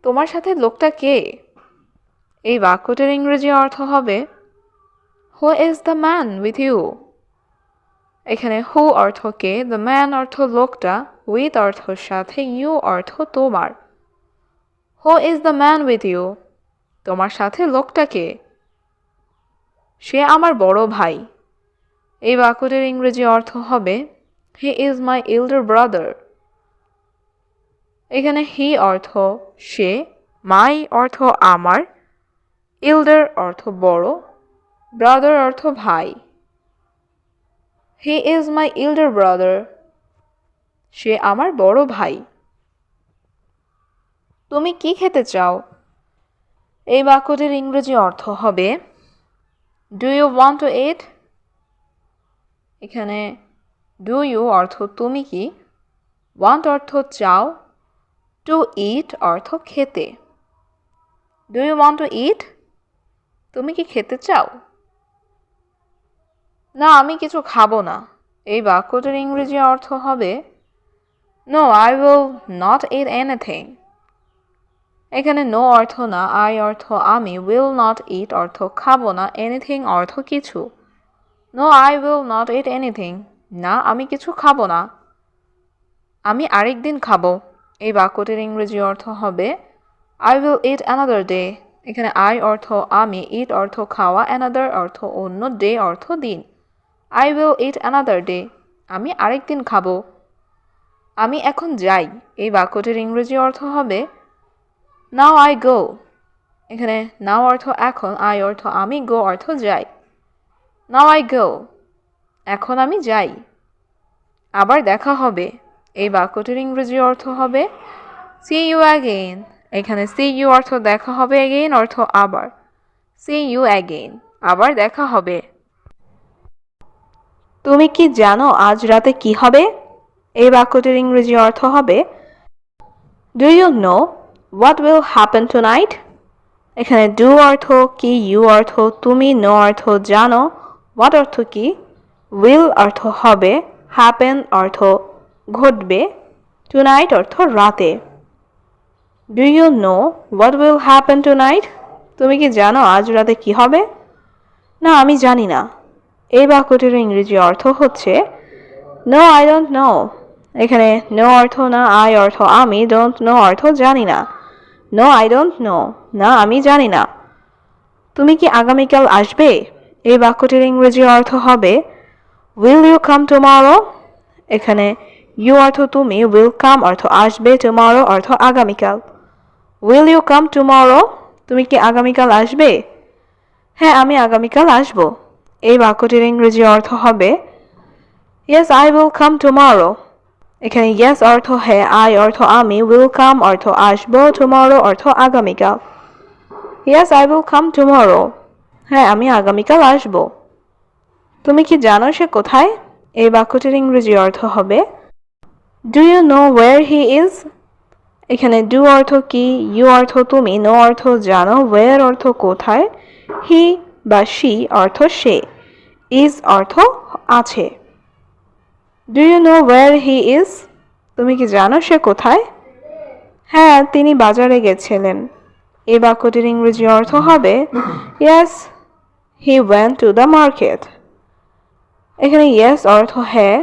তোমার সাথে লোকটা কে? এই বাক্যটির ইংরেজি অর্থ হবে Who is the man with you? এখানে who অর্থ কে, the man অর্থ লোকটা, with অর্থ সাথে, you অর্থ তোমার। Who is the man with you? তোমার সাথে লোকটা কে? সে আমার বড় ভাই। এই বাক্যটির ইংরেজি অর্থ হবে He is my elder brother. এখানে he অর্থ সে, my অর্থ আমার, elder অর্থ বড়, brother অর্থ ভাই। He is my elder brother. সে আমার বড় ভাই। তুমি কি খেতে চাও? এই বাক্যটির ইংরেজি অর্থ হবে Do you want to eat? এখানে do you অর্থ তুমি কি, want অর্থ চাও, to eat অর্থ খেতে। Do you want to eat? তুমি কি খেতে চাও? না, আমি কিছু খাবো না। এই বাক্যটির ইংরেজি অর্থ হবে No, I will not eat anything. এখানে no অর্থ না, I অর্থ আমি, will not eat অর্থ খাবো না, anything অর্থ কিছু। No, I will not eat anything. না, আমি কিছু খাবো না। আমি আরেকদিন খাবো। এই বাক্যটির ইংরেজি অর্থ হবে I will eat another day. এখানে I অর্থ আমি, eat অর্থ খাওয়া, another অর্থ অন্য, day অর্থ দিন। I will eat another day. আমি আরেকদিন খাবো। আমি এখন যাই এই বাক্যটির ইংরেজি অর্থ হবে নাও আই গো। এখানে নাও অর্থ এখন, আই অর্থ আমি, গো অর্থ যাই। নাও আই গো, এখন আমি যাই। আবার দেখা হবে এই বাক্যটির ইংরেজি অর্থ হবে সি ইউ অ্যাগেইন। এখানে সি ইউ অর্থ দেখা হবে, অ্যাগেইন অর্থ আবার। সি ইউ অ্যাগেইন, আবার দেখা হবে। তুমি কি জানো আজ রাতে কি হবে? এই বাক্যটির ইংরেজি অর্থ হবে do you know what will happen tonight. এখানে ডু অর্থ কি, ইউ অর্থ তুমি, নো অর্থ জানো, হোয়াট অর্থ কি, উইল অর্থ হবে, হ্যাপেন অর্থ ঘটবে, টুনাইট অর্থ রাতে। Do you know what will happen tonight? তুমি কি জানো আজ রাতে কি হবে? না, আমি জানি না। এই বাক্যটির ইংরেজি অর্থ হচ্ছে নো আই ডোন্ট নো। এখানে নো অর্থ না, আই অর্থ আমি, ডোন্ট নো অর্থ জানি না। নো আই ডোন্ট নো, না আমি জানি না। তুমি কি আগামীকাল আসবে? এই বাক্যটির ইংরেজি অর্থ হবে উইল ইউ কাম টুমরো। এখানে ইউ অর্থ তুমি, উইল কাম অর্থ আসবে, টুমরো অর্থ আগামীকাল। Will you come tomorrow? তুমি কি আগামীকাল আসবে? হ্যাঁ, আমি আগামীকাল আসব। এই বাক্যটির ইংরেজি অর্থ হবে yes I will come tomorrow. এখানে ইয়েস অর্থ হ্যাঁ, আই অর্থ আমি, উইল কাম অর্থ আসব, টুমরো অর্থ আগামীকাল। Yes I will come tomorrow. হ্যাঁ, আমি আগামীকাল আসব। তুমি কি জানো সে কোথায়? এই বাক্যটির ইংরেজি অর্থ হবে do you know where he is. এখানে ডু অর্থ কি, ইউ অর্থ তুমি, নো অর্থ জানো, ওয়্যার অর্থ কোথায়, হি বা শি অর্থ সে, ইজ অর্থ আছে। Do you know where he is? তুমি কি জানো সে কোথায়? হ্যাঁ, তিনি বাজারে গেছিলেন। এই বাক্যটির ইংরেজি অর্থ হবে yes he went to the market. এখানে ইয়েস অর্থ হ্যাঁ,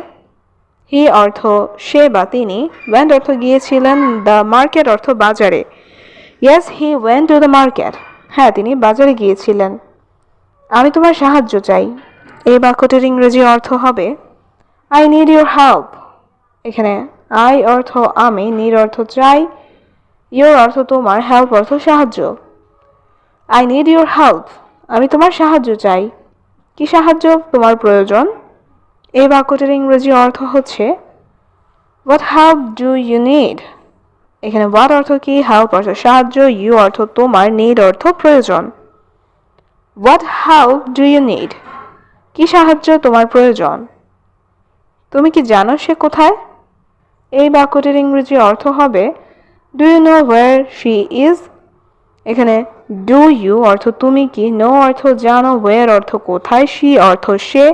হি অর্থ সে বা তিনি, ওয়েন্ট অর্থ গিয়েছিলেন, দ্য মার্কেট অর্থ বাজারে। Yes he went to the market. হ্যাঁ, তিনি বাজারে গিয়েছিলেন। আমি তোমার সাহায্য চাই। এই বাক্যটির ইংরেজি অর্থ হবে আই নিড ইউর হেল্প। এখানে আই অর্থ আমি, নিড অর্থ চাই, ইউর অর্থ তোমার, হেল্প অর্থ সাহায্য। আই নিড ইউর হেল্প, আমি তোমার সাহায্য চাই। কি সাহায্য তোমার প্রয়োজন? এই বাক্যটির ইংরেজি অর্থ হচ্ছে what help do you need. এখানে হোয়াট অর্থ কি, হেল্প অর্থ সাহায্য, ইউ অর্থ তোমার, নিড অর্থ প্রয়োজন। What help do you need, কি সাহায্য তোমার প্রয়োজন? তুমি কি জানো সে কোথায়? এই বাক্যটির ইংরেজি অর্থ হবে do you know where she is. এখানে ডু ইউ অর্থ তুমি কি, নো অর্থ জানো, ওয়্যার অর্থ কোথায়, শি অর্থ সে,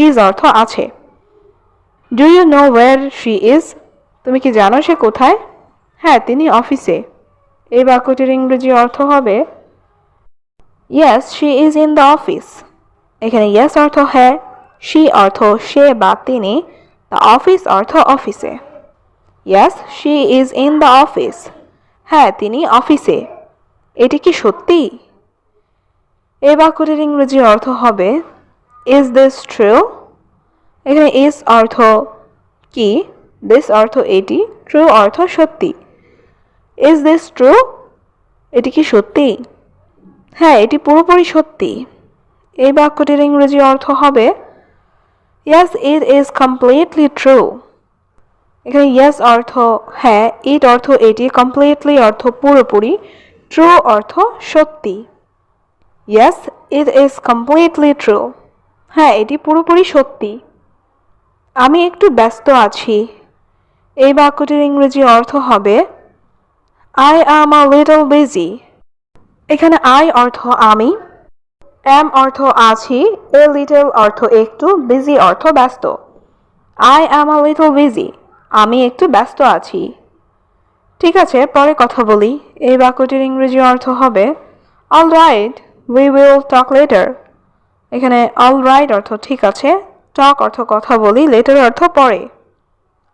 ইজ অর্থ আছে। Do you know where she is? তুমি কি জানো সে কোথায়? হ্যাঁ, তিনি অফিসে। এই বাক্যটির ইংরেজি অর্থ হবে yes she is in the office. এখানে ইয়েস অর্থ হ্যাঁ, শি অর্থ সে বা তিনি, দ্য অফিস অর্থ অফিসে। Yes she is in the office. হ্যাঁ, তিনি অফিসে। এটি কি সত্যি? এই বাক্যটির ইংরেজি অর্থ হবে ইজ দিস ট্রু। এখানে ইজ অর্থ কি, দিস অর্থ এটি, ট্রু অর্থ সত্যি। Is this true? এটি কি সত্যি? হ্যাঁ, এটি পুরোপুরি সত্যি। এই বাক্যটির ইংরেজি অর্থ হবে yes it is completely true. এখানে ইয়েস অর্থ হ্যাঁ, ইট অর্থ এটি, কমপ্লিটলি অর্থ পুরোপুরি, ট্রু অর্থ সত্যি। Yes it is completely true. হ্যাঁ, এটি পুরোপুরি সত্যি। আমি একটু ব্যস্ত আছি। এই বাক্যটির ইংরেজি অর্থ হবে I am a little busy. এখানে আই অর্থ আমি, অ্যাম অর্থ আছি, এ লিটল অর্থ একটু, বিজি অর্থ ব্যস্ত। I am a little busy, আমি একটু ব্যস্ত আছি। ঠিক আছে, পরে কথা বলি। এই বাক্যটির ইংরেজি অর্থ হবে all right we will talk later. এখানে অল রাইট অর্থ ঠিক আছে, টক অর্থ কথা বলি, লেটার অর্থ পরে।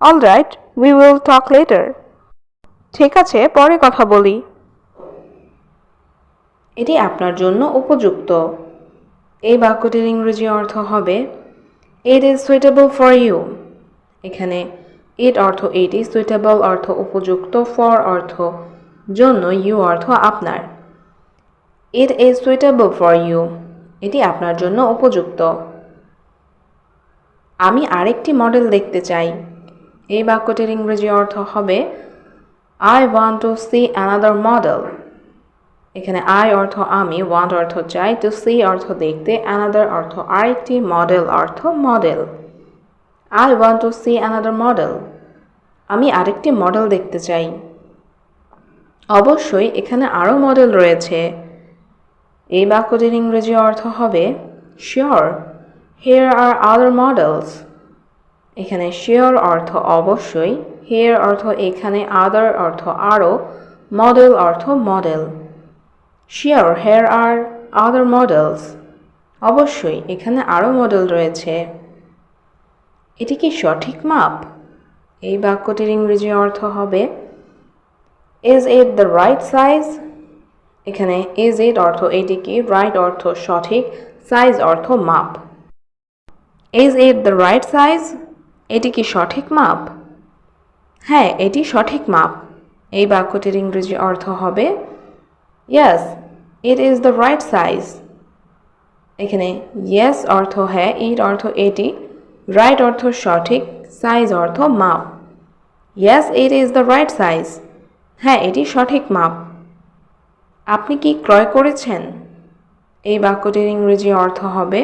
All right we will talk later. ঠিক আছে, পরে কথা বলি। এটি আপনার জন্য উপযুক্ত। এই বাক্যটির ইংরেজি অর্থ হবে it is suitable for you. এখানে ইট অর্থ এটি, সুইটেবল অর্থ উপযুক্ত, ফর অর্থ জন্য, ইউ অর্থ আপনার। It is suitable for you, এটি আপনার জন্য উপযুক্ত। আমি আরেকটি মডেল দেখতে চাই। এই বাক্যটির ইংরেজি অর্থ হবে I want two C another model. এখানে আই অর্থ আমি, ওয়ান্ট অর্থ চাই, টু সি অর্থ দেখতে, অ্যানাদার অর্থ আরেকটি, মডেল অর্থ model. I want two C another model, আমি আরেকটি মডেল দেখতে চাই। অবশ্যই এখানে আরও মডেল রয়েছে। এই বাক্যটির ইংরেজি অর্থ হবে sure, here are other models. এখানে শিওর অর্থ অবশ্যই, হিয়ার অর্থ এখানে, আদার অর্থ আরও, মডেল অর্থ model. Sure, here are other models, অবশ্যই এখানে আরও মডেল রয়েছে। এটি কি সঠিক মাপ? এই বাক্যটির ইংরেজি অর্থ হবে is it the right size. এখানে ইজ ইট অর্থ এটি কি, রাইট অর্থ সঠিক, সাইজ অর্থ মাপ। Is it the right size, এটি কি সঠিক মাপ? হ্যাঁ, এটি সঠিক মাপ। এই বাক্যটির ইংরেজি অর্থ হবে yes, it is the right size. এখানে ইয়েস অর্থ হ্যাঁ, ইট অর্থ এটি, রাইট অর্থ সঠিক, সাইজ অর্থ মাপ। Yes, it is the right size, হ্যাঁ এটি সঠিক মাপ। আপনি কি ক্রয় করেছেন? এই বাক্যটির ইংরেজি অর্থ হবে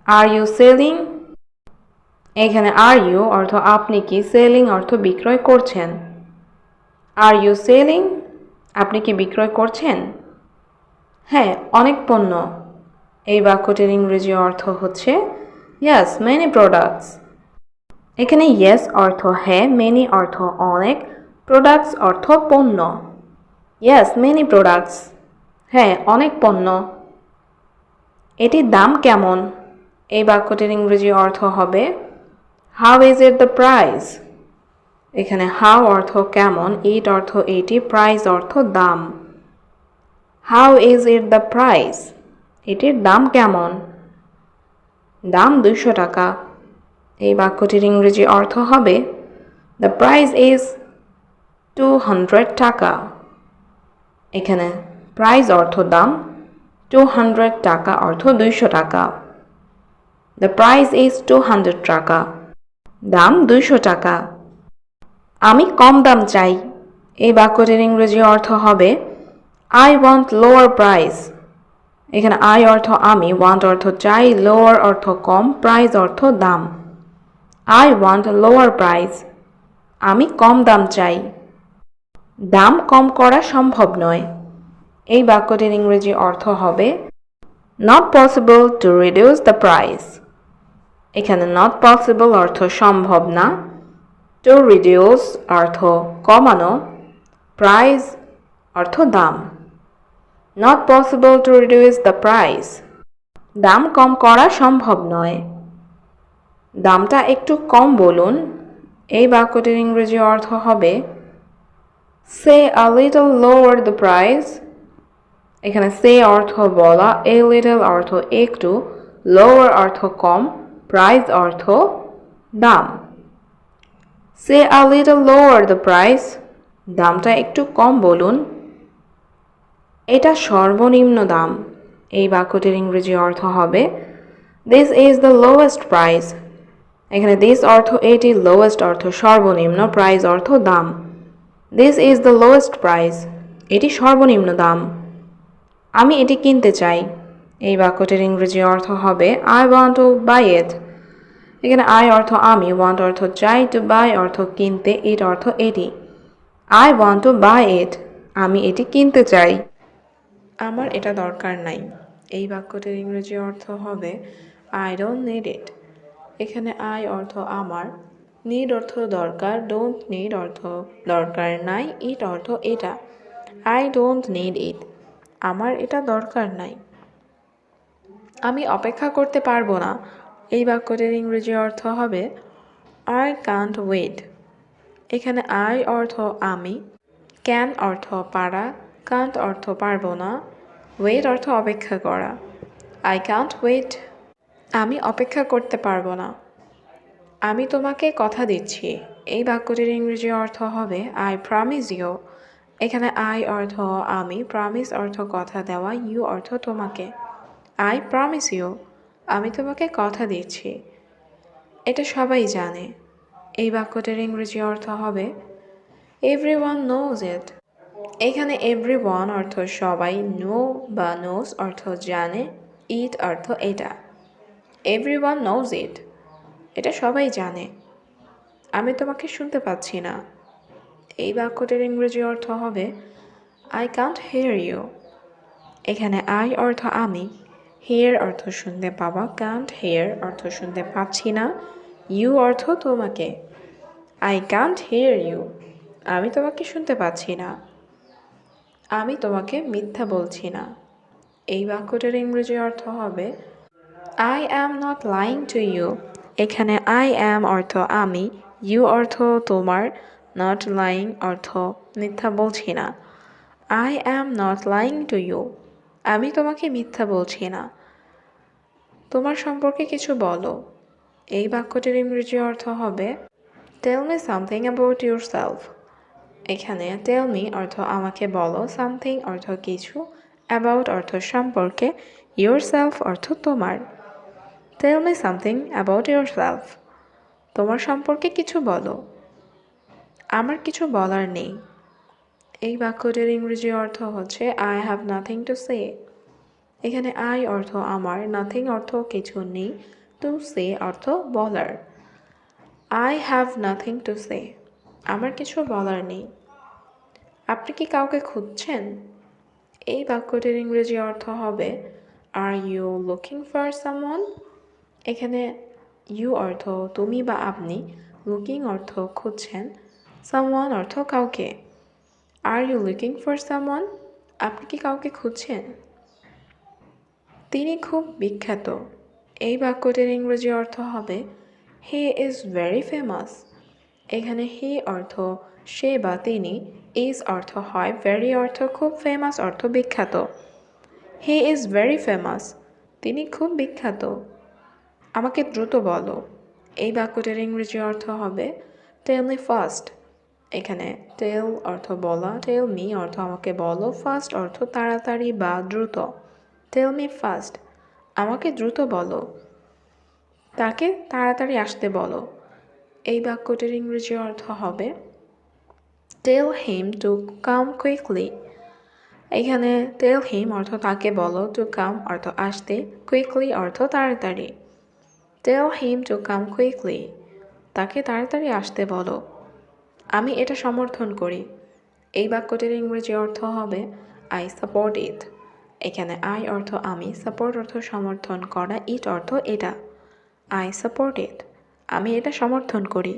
আর ইউ সেলিং। এখানে আর ইউ অর্থ আপনি কি, সেলিং অর্থ বিক্রয় করছেন। আর ইউ সেলিং, আপনি কি বিক্রয় করছেন? হ্যাঁ, অনেক পণ্য। এই বাক্যটির ইংরেজি অর্থ হচ্ছে ইয়েস, মেনি প্রোডাক্টস। এখানে ইয়েস অর্থ হ্যাঁ, মেনি অর্থ অনেক, প্রোডাক্টস অর্থ পণ্য। ইয়েস, মেনি প্রোডাক্টস, হ্যাঁ অনেক পণ্য। এটির দাম কেমন? এই বাক্যটির ইংরেজি অর্থ হবে how is it the price. এখানে হাউ অর্থ কেমন, ইট অর্থ এটি, প্রাইস অর্থ দাম। How is it the price, এটির দাম কেমন? দাম 200 টাকা। এই বাক্যটির ইংরেজি অর্থ হবে দ্য প্রাইস ইজ 200 টাকা। এখানে প্রাইস অর্থ দাম, 200 টাকা অর্থ 200 টাকা। দ্য প্রাইস ইজ 200 টাকা, দাম 200 টাকা। আমি কম দাম চাই। এই বাক্যটির ইংরেজি অর্থ হবে আই ওয়ান্ট লোয়ার প্রাইস। এখানে আই অর্থ আমি, ওয়ান্ট অর্থ চাই, লোয়ার অর্থ কম, প্রাইস অর্থ দাম। আই ওয়ান্ট লোয়ার প্রাইস, আমি কম দাম চাই। দাম কম করা সম্ভব নয়। এই বাক্যটির ইংরেজি অর্থ হবে not possible to reduce the price. এখানে নট পসিবল অর্থ সম্ভব না, টু রিডিউস অর্থ কমানো, প্রাইস অর্থ দাম। Not possible to reduce the price, দাম কম করা সম্ভব নয়। দামটা একটু কম বলুন। এই বাক্যটির ইংরেজি অর্থ হবে say a little lower the price. এখানে সে অর্থ বলা, এ লিটল অর্থ একটু, লোয়ার অর্থ কম, প্রাইস অর্থ দাম। Say a little lower the price, দামটা একটু কম বলুন। এটা সর্বনিম্ন দাম। এই বাক্যটির ইংরেজি অর্থ হবে this is the lowest price. এখানে দিস অর্থ এটি, লোয়েস্ট অর্থ সর্বনিম্ন, প্রাইস অর্থ দাম। This is the lowest price, এটি সর্বনিম্ন দাম। আমি এটি কিনতে চাই। এই বাক্যটির ইংরেজি অর্থ হবে আই ওয়ান্ট টু বাই ইট। এখানে আই অর্থ আমি, ওয়ান্ট অর্থ চাই, টু বাই অর্থ কিনতে, ইট অর্থ এটি। আই ওয়ান্ট টু বাই ইট, আমি এটি কিনতে চাই। আমার এটা দরকার নাই। এই বাক্যটির ইংরেজি অর্থ হবে আই ডোন্ট নিড ইট। এখানে আই অর্থ আমার, নিড অর্থ দরকার, ডোন্ট নিড অর্থ দরকার নাই, ইট অর্থ এটা। আই ডোন্ট নিড ইট, আমার এটা দরকার নাই। আমি অপেক্ষা করতে পারবো না। এই বাক্যটির ইংরেজি অর্থ হবে আই কান্ট ওয়েট। এখানে আই অর্থ আমি, ক্যান অর্থ পারা, কান্ট অর্থ পারবো না, ওয়েট অর্থ অপেক্ষা করা। আই কান্ট ওয়েট, আমি অপেক্ষা করতে পারবো না। আমি তোমাকে কথা দিচ্ছি। এই বাক্যটির ইংরেজি অর্থ হবে আই প্রমিস ইউ। এখানে আই অর্থ আমি, প্রমিস অর্থ কথা দেওয়া, ইউ অর্থ তোমাকে। আই প্রমিস ইউ, আমি তোমাকে কথা দিচ্ছি। এটা সবাই জানে। এই বাক্যটির ইংরেজি অর্থ হবে এভরিওয়ান নোজ ইট। এখানে এভরিওয়ান অর্থ সবাই, নো বা নোজ অর্থ জানে, ইট অর্থ এটা। এভরিওয়ান নোজ ইট, এটা সবাই জানে। আমি তোমাকে শুনতে পাচ্ছি না। এই বাক্যটির ইংরেজি অর্থ হবে আই কান্ট হিয়ার ইউ। এখানে আই অর্থ আমি, হিয়ার অর্থ শুনতে পাওয়া, কান্ট হিয়ার অর্থ শুনতে পাচ্ছি না, ইউ অর্থ তোমাকে। আই কান্ট হিয়ার ইউ, আমি তোমাকে শুনতে পাচ্ছি না। আমি তোমাকে মিথ্যা বলছি না। এই বাক্যটির ইংরেজি অর্থ হবে I am not lying to you. এখানে আই অ্যাম অর্থ আমি, ইউ অর্থ তোমার, নট লাইং অর্থ মিথ্যা বলছি না। I am not lying to you, আমি তোমাকে মিথ্যা বলছি না। তোমার সম্পর্কে কিছু বলো। এই বাক্যটির ইংরেজি অর্থ হবে tell me something about yourself. এখানে টেল মি অর্থ আমাকে বলো, সামথিং অর্থ কিছু, অ্যাবাউট অর্থ সম্পর্কে, ইউর সেলফ অর্থ তোমার। Tell me something about yourself, তোমার সম্পর্কে কিছু বলো। আমার কিছু বলার নেই। এই বাক্যটির ইংরেজি অর্থ হচ্ছে I have nothing to say. এখানে আই অর্থ আমার, নাথিং অর্থ কিছু নেই, টু সে অর্থ বলার। I have nothing to say, আমার কিছু বলার নেই। আপনি কি কাউকে খুঁজছেন? এই বাক্যটির ইংরেজি অর্থ হবে are you looking for someone. এখানে ইউ অর্থ তুমি বা আপনি, লুকিং অর্থ খুঁজছেন, সামওয়ান অর্থ কাউকে। Are you looking for someone, আপনি কি কাউকে খুঁজছেন? তিনি খুব বিখ্যাত। এই বাক্যটির ইংরেজি অর্থ হবে হি ইজ ভেরি ফেমাস। এখানে হি অর্থ সে বা তিনি, ইজ অর্থ হয়, ভেরি অর্থ খুব, ফেমাস অর্থ বিখ্যাত। হি ইজ ভেরি ফেমাস, তিনি খুব বিখ্যাত। আমাকে দ্রুত বলো। এই বাক্যটির ইংরেজি অর্থ হবে টেল মি ফাস্ট। এখানে টেল অর্থ বলা, টেল মি অর্থ আমাকে বলো, ফাস্ট অর্থ তাড়াতাড়ি বা দ্রুত। টেল মি ফাস্ট, আমাকে দ্রুত বলো। তাকে তাড়াতাড়ি আসতে বলো। এই বাক্যটির ইংরেজি অর্থ হবে টেল হিম টু কাম কুইকলি। এখানে টেল হিম অর্থ তাকে বলো, টু কাম অর্থ আসতে, কুইকলি অর্থ তাড়াতাড়ি। টেল হিম টু কাম কুইকলি, তাকে তাড়াতাড়ি আসতে বলো। আমি এটা সমর্থন করি। এই বাক্যটির ইংরেজি অর্থ হবে আই সাপোর্ট ইট। এখানে আই অর্থ আমি, সাপোর্ট অর্থ সমর্থন করা, ইট অর্থ এটা। আই সাপোর্ট ইট, আমি এটা সমর্থন করি।